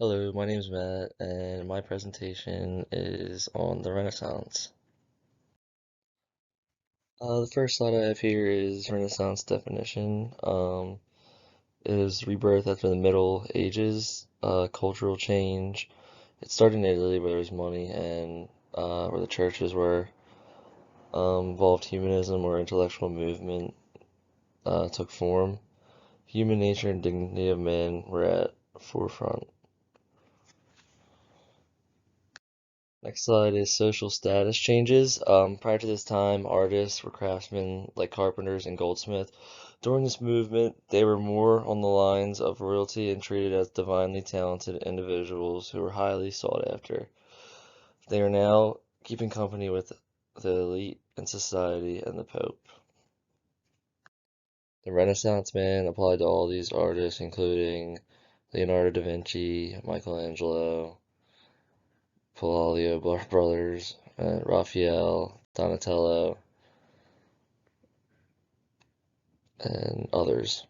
Hello, my name is Matt, and my presentation is on the Renaissance. The first slide I have here is Renaissance definition. It is rebirth after the Middle Ages, cultural change. It started in Italy where there was money and where the churches were. Involved humanism or intellectual movement took form. Human nature and dignity of man were at forefront. Next slide is social status changes. Prior to this time, artists were craftsmen like carpenters and goldsmiths. During this movement, they were more on the lines of royalty and treated as divinely talented individuals who were highly sought after. They are now keeping company with the elite in society and the Pope. The Renaissance man applied to all these artists, including Leonardo da Vinci, Michelangelo, Palladio brothers, Raphael, Donatello, and others.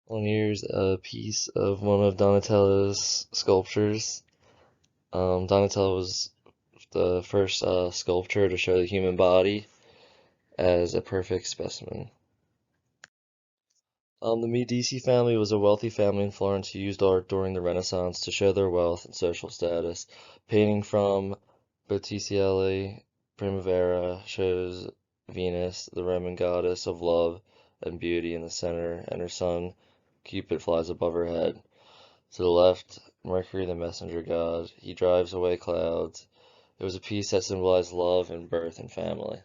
Well, here's a piece of one of Donatello's sculptures. Donatello was the first sculptor to show the human body as a perfect specimen. The Medici family was a wealthy family in Florence who used art during the Renaissance to show their wealth and social status. Painting from Botticelli Primavera shows Venus, the Roman goddess of love and beauty, in the center, and her son Cupid flies above her head. To the left, Mercury, the messenger god. He drives away clouds. It was a piece that symbolized love and birth and family.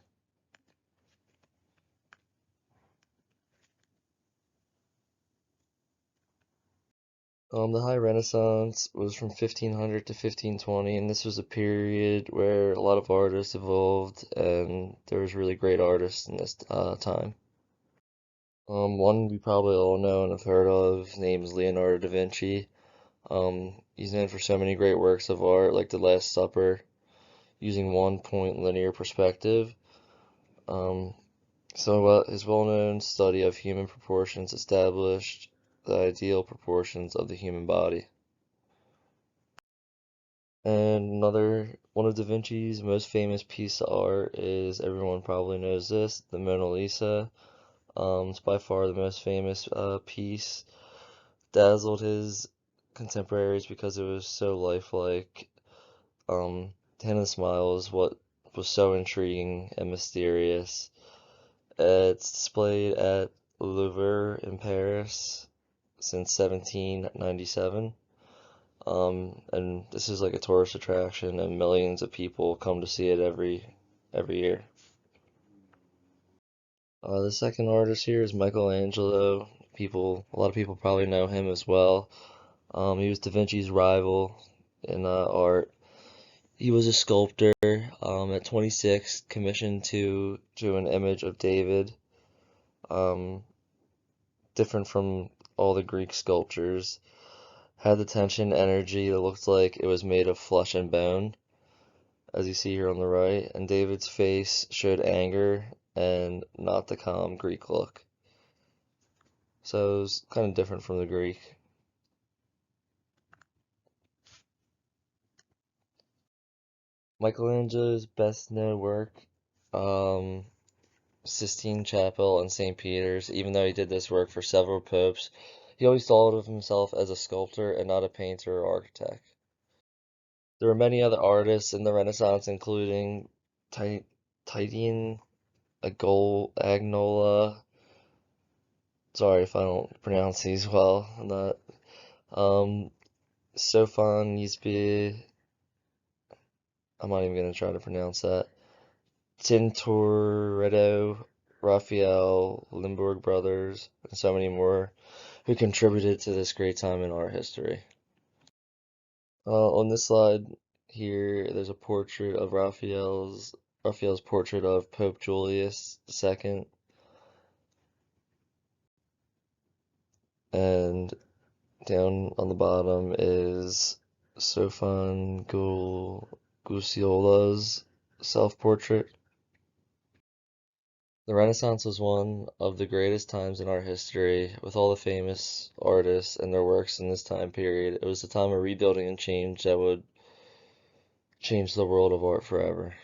The High Renaissance was from 1500 to 1520, and this was a period where a lot of artists evolved, and there was really great artists in this time. One we probably all know and have heard of, his name is Leonardo da Vinci. He's known for so many great works of art, like The Last Supper, using one-point linear perspective. Um, his well-known study of human proportions established the ideal proportions of the human body. And another one of Da Vinci's most famous piece of art is, everyone probably knows this, the Mona Lisa. It's by far the most famous piece. Dazzled his contemporaries because it was so lifelike. Hannah's smile is what was so intriguing and mysterious. It's displayed at Louvre in Paris since 1797. And this is like a tourist attraction, and millions of people come to see it every year. The second artist here is Michelangelo. A lot of people probably know him as well. He was Da Vinci's rival in art. He was a sculptor. At 26, commissioned to do an image of David, um, different from all the Greek sculptures. Had the tension, energy that looked like it was made of flesh and bone, as you see here on the right, and David's face showed anger and not the calm Greek look. So it was kind of different from the Greek. Michelangelo's best known work, um, Sistine Chapel and St. Peter's. Even though he did this work for several popes, he always thought of himself as a sculptor and not a painter or architect. There were many other artists in the Renaissance, including Titian, Agnola. Sorry if I don't pronounce these well. I'm not. Um, Sophonisbe. I'm not even gonna try to pronounce that. Tintoretto, Raphael, Limburg brothers, and so many more who contributed to this great time in art history. On this slide here, there's a portrait of Raphael's portrait of Pope Julius II, and down on the bottom is Sofan Guciola's self-portrait. The Renaissance was one of the greatest times in art history, with all the famous artists and their works in this time period. It was a time of rebuilding and change that would change the world of art forever.